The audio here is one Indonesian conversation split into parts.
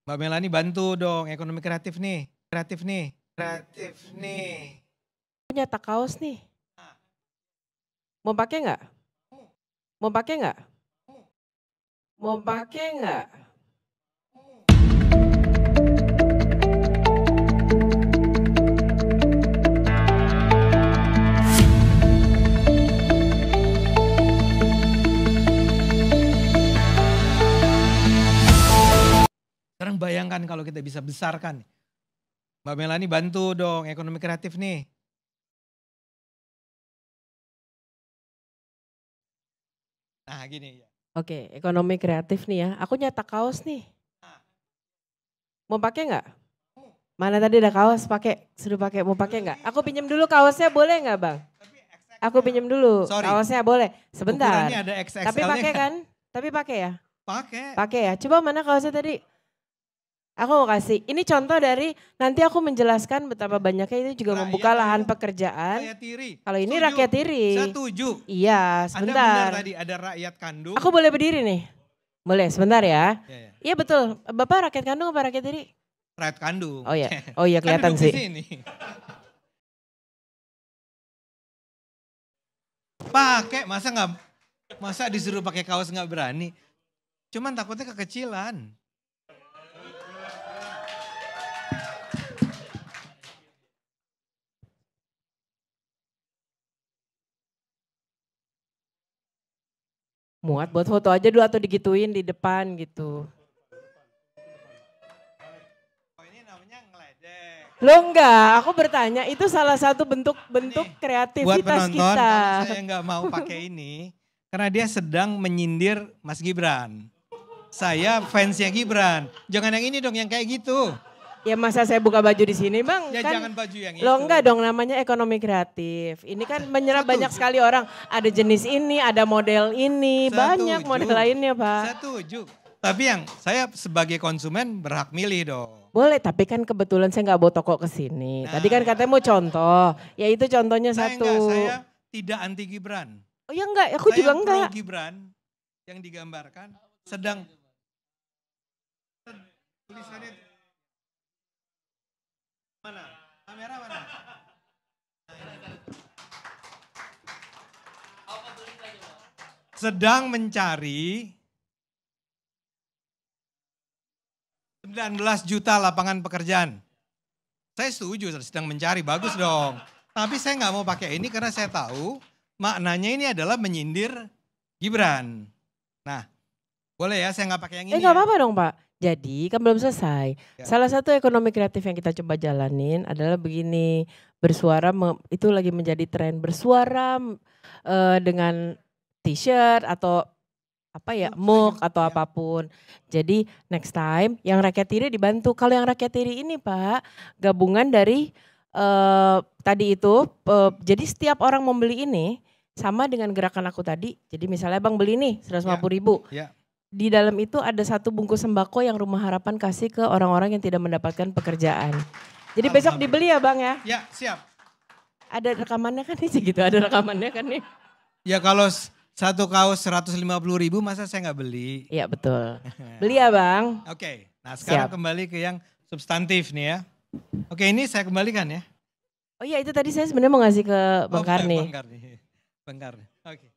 Mbak Melani bantu dong, ekonomi kreatif nih. Kreatif nih. Kreatif nih. Punya tak kaos nih. Mau pakai nggak? Mau pakai nggak? Mau pakai nggak? Sekarang bayangkan kalau kita bisa besarkan. Mbak Melani bantu dong, ekonomi kreatif nih. Nah gini ya. Oke, ekonomi kreatif nih ya. Aku nyetak kaos nih. Mau pakai nggak? Mana tadi ada kaos pakai? Sudah pakai, mau pakai nggak? Aku pinjam dulu kaosnya boleh nggak bang? Aku pinjam dulu kaosnya boleh. Sebentar. Ukurannya ada XXL-nya. Tapi pakai kan? Tapi pakai ya? Pakai. Pakai ya. Coba mana kaosnya tadi? Aku mau kasih. Ini contoh dari nanti aku menjelaskan betapa banyaknya itu juga membuka lahan pekerjaan. Rakyat tiri. Kalau ini rakyat tiri. Setuju. Iya, sebentar. Ada benar tadi, ada rakyat kandung. Aku boleh berdiri nih? Boleh, sebentar ya. Iya betul. Bapak rakyat kandung apa rakyat tiri? Rakyat kandung. Oh iya kelihatan sih. Pakai, masa disuruh pakai kaos nggak berani. Cuman takutnya kekecilan. Muat buat foto aja dulu atau digituin di depan gitu. Oh ini namanya ngeledek. Lo enggak, aku bertanya itu salah satu bentuk kreativitas buat penonton, kita. Kalau saya nggak mau pakai ini karena dia sedang menyindir Mas Gibran. Saya fansnya Gibran. Jangan yang ini dong, yang kayak gitu. Ya masa saya buka baju di sini bang? Ya kan, jangan baju yang itu. Lo enggak dong, namanya ekonomi kreatif. Ini kan menyerap banyak sekali orang. Ada jenis ini, ada model ini, banyak model lainnya Pak. Setuju. Tapi yang saya sebagai konsumen berhak milih dong. Boleh, tapi kan kebetulan saya nggak bawa toko ke sini. Tadi kan katanya mau contoh. Ya itu contohnya satu. Saya tidak anti Gibran. Oh ya enggak, aku juga enggak. Saya pro Gibran yang digambarkan sedang tulisannya mana? Kamera mana? Sedang mencari 19 juta lapangan pekerjaan. Saya setuju sedang mencari, bagus dong. Tapi saya nggak mau pakai ini karena saya tahu maknanya ini adalah menyindir Gibran. Nah, boleh ya saya nggak pakai yang ini. Nggak apa-apa dong Pak. Jadi kan belum selesai. Ya. Salah satu ekonomi kreatif yang kita coba jalanin adalah begini, bersuara itu lagi menjadi tren, bersuara dengan t-shirt atau apa ya, mug atau apapun. Jadi next time yang rakyat tiri dibantu. Kalau yang rakyat tiri ini Pak, gabungan dari tadi itu, jadi setiap orang membeli ini sama dengan gerakan aku tadi. Jadi misalnya Bang beli nih 150.000. Ya. Di dalam itu ada satu bungkus sembako yang Rumah Harapan kasih ke orang-orang yang tidak mendapatkan pekerjaan. Jadi besok dibeli ya Bang ya? Ya siap. Ada rekamannya kan nih gitu, ada rekamannya kan nih. Ya kalau satu kaos 150.000 masa saya nggak beli? Iya betul. Beli ya Bang. Oke, nah sekarang kembali ke yang substantif nih ya. Oke ini saya kembalikan ya. Oh iya itu tadi saya sebenarnya mau ngasih ke Bang Karni. Bang Karni, oke.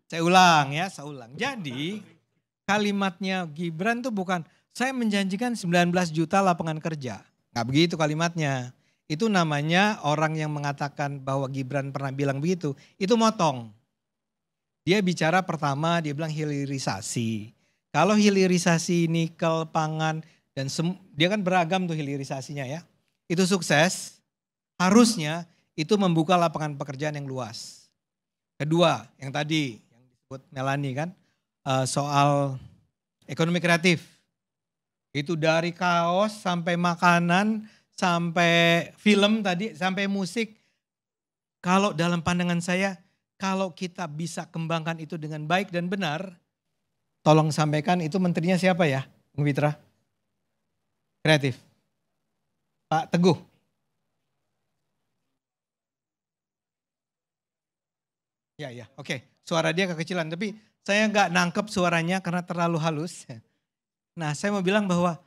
Saya ulang. Jadi kalimatnya Gibran tuh bukan saya menjanjikan 19 juta lapangan kerja. Nggak begitu kalimatnya. Itu namanya orang yang mengatakan bahwa Gibran pernah bilang begitu, itu motong. Dia bicara pertama, dia bilang hilirisasi. Kalau hilirisasi nikel, pangan, dan dia kan beragam tuh hilirisasinya ya. Itu sukses, harusnya itu membuka lapangan pekerjaan yang luas. Kedua, yang tadi yang disebut Melani kan, soal ekonomi kreatif. Itu dari kaos sampai makanan, sampai film tadi, sampai musik. Kalau dalam pandangan saya, kalau kita bisa kembangkan itu dengan baik dan benar, tolong sampaikan itu menterinya siapa ya, Bung Fitra? Kreatif. Pak Teguh. Ya, oke. suara dia kekecilan. Tapi saya nggak nangkep suaranya karena terlalu halus. Nah saya mau bilang bahwa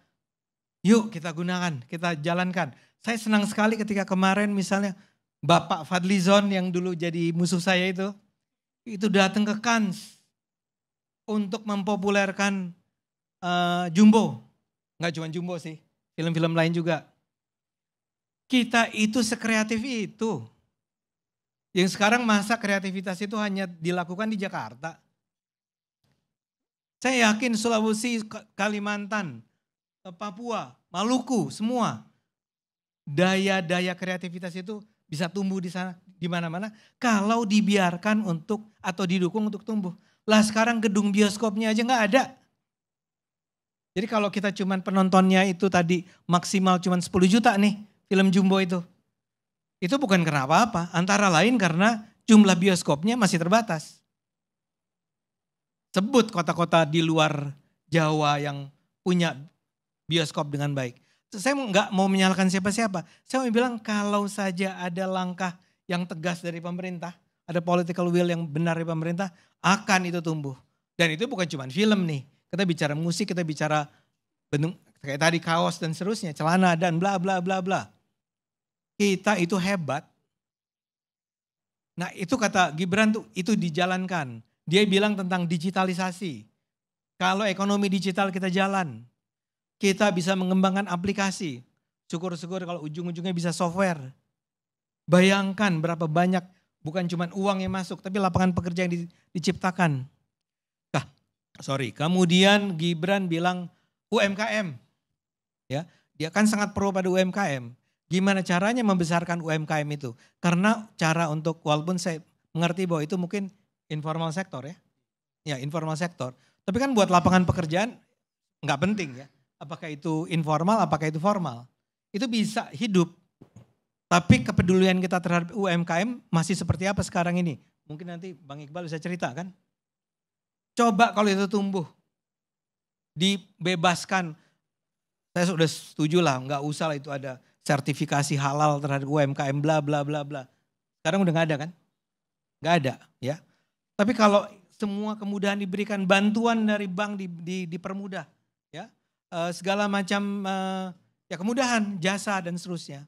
yuk kita gunakan, kita jalankan. Saya senang sekali ketika kemarin misalnya Bapak Fadlizon yang dulu jadi musuh saya itu datang ke Cannes untuk mempopulerkan Jumbo. Nggak cuma Jumbo sih, film-film lain juga. Kita itu sekreatif itu. Yang sekarang masa kreativitas itu hanya dilakukan di Jakarta. Saya yakin Sulawesi, Kalimantan, Papua, Maluku, semua. Daya-daya kreativitas itu bisa tumbuh di sana, di mana-mana. Kalau dibiarkan untuk atau didukung untuk tumbuh. Lah sekarang gedung bioskopnya aja nggak ada. Jadi kalau kita cuman penontonnya itu tadi maksimal cuman 10 juta nih film Jumbo itu. Itu bukan karena apa-apa, antara lain karena jumlah bioskopnya masih terbatas. Sebut kota-kota di luar Jawa yang punya bioskop dengan baik. Saya nggak mau menyalahkan siapa-siapa. Saya mau bilang kalau saja ada langkah yang tegas dari pemerintah, ada political will yang benar dari pemerintah, akan itu tumbuh. Dan itu bukan cuma film nih. Kita bicara musik, kita bicara bentuk kayak tadi kaos dan seterusnya, celana dan bla bla bla bla. Kita itu hebat. Nah itu kata Gibran tuh itu dijalankan. Dia bilang tentang digitalisasi. Kalau ekonomi digital kita jalan, kita bisa mengembangkan aplikasi. Syukur-syukur kalau ujung-ujungnya bisa software. Bayangkan berapa banyak bukan cuma uang yang masuk, tapi lapangan pekerjaan yang diciptakan. Kemudian Gibran bilang UMKM. Ya, dia kan sangat pro pada UMKM. Gimana caranya membesarkan UMKM itu? Karena cara untuk, walaupun saya mengerti bahwa itu mungkin informal sektor ya. Ya informal sektor. Tapi kan buat lapangan pekerjaan nggak penting ya. Apakah itu informal, apakah itu formal. Itu bisa hidup. Tapi kepedulian kita terhadap UMKM masih seperti apa sekarang ini? Mungkin nanti Bang Iqbal bisa cerita kan. Coba kalau itu tumbuh. Dibebaskan. Saya sudah setuju lah, nggak usah lah itu ada sertifikasi halal terhadap UMKM bla bla bla bla. Sekarang udah nggak ada kan? Nggak ada ya. Tapi kalau semua kemudahan diberikan, bantuan dari bank dipermudah ya. Segala macam ya kemudahan, jasa dan seterusnya.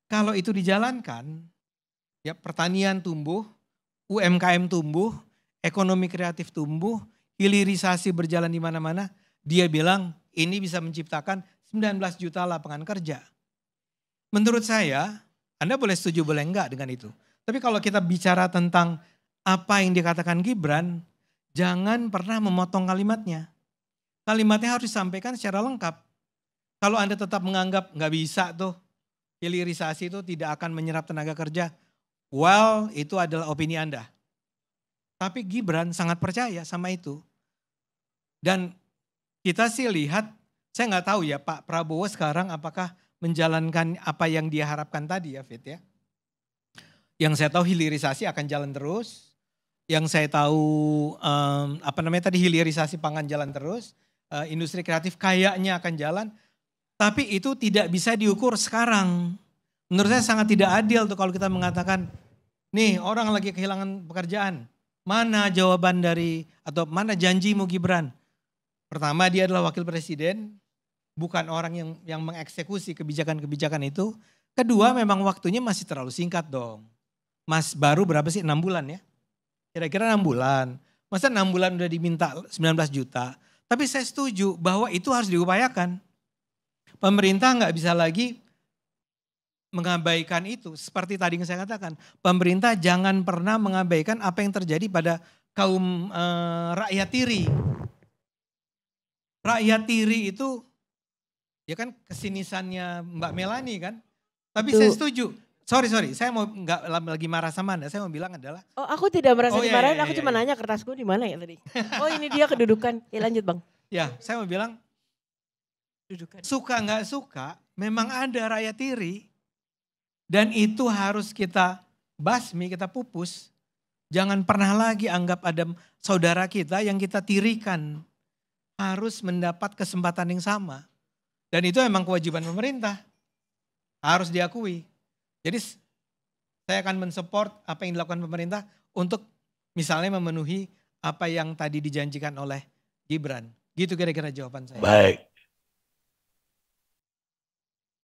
Kalau itu dijalankan, ya pertanian tumbuh, UMKM tumbuh, ekonomi kreatif tumbuh, hilirisasi berjalan di mana-mana. Dia bilang ini bisa menciptakan 19 juta lapangan kerja. Menurut saya, Anda boleh setuju boleh enggak dengan itu. Tapi kalau kita bicara tentang apa yang dikatakan Gibran, jangan pernah memotong kalimatnya. Kalimatnya harus disampaikan secara lengkap. Kalau Anda tetap menganggap nggak bisa tuh, hilirisasi itu tidak akan menyerap tenaga kerja, well itu adalah opini Anda. Tapi Gibran sangat percaya sama itu. Dan kita sih lihat, saya nggak tahu ya Pak Prabowo sekarang apakah menjalankan apa yang dia harapkan tadi ya Fit ya. Yang saya tahu hilirisasi akan jalan terus. Yang saya tahu tadi hilirisasi pangan jalan terus. Industri kreatif kayaknya akan jalan. Tapi itu tidak bisa diukur sekarang. Menurut saya sangat tidak adil tuh kalau kita mengatakan, nih orang lagi kehilangan pekerjaan. Mana jawaban atau mana janjimu Gibran? Pertama dia adalah wakil presiden, bukan orang yang mengeksekusi kebijakan-kebijakan itu. Kedua memang waktunya masih terlalu singkat dong. Mas baru berapa sih 6 bulan ya? Kira-kira 6 bulan. Masa 6 bulan udah diminta 19 juta. Tapi saya setuju bahwa itu harus diupayakan. Pemerintah nggak bisa lagi mengabaikan itu. Seperti tadi yang saya katakan, pemerintah jangan pernah mengabaikan apa yang terjadi pada kaum rakyat tiri. Rakyat tiri itu, ya kan kesinisannya Mbak Melani kan. Tapi saya setuju. Sorry, saya mau nggak lagi marah sama Anda. Saya mau bilang adalah. Oh aku tidak merasa dimarahin, iya, aku cuma nanya kertasku di mana ya tadi. Oh ini dia kedudukan. Ya lanjut Bang. Ya saya mau bilang. Suka nggak suka, memang ada rakyat tiri. Dan itu harus kita basmi, kita pupus. Jangan pernah lagi anggap ada saudara kita yang kita tirikan. Harus mendapat kesempatan yang sama. Dan itu memang kewajiban pemerintah. Harus diakui. Jadi saya akan mensupport apa yang dilakukan pemerintah untuk misalnya memenuhi apa yang tadi dijanjikan oleh Gibran. Gitu kira-kira jawaban saya. Baik.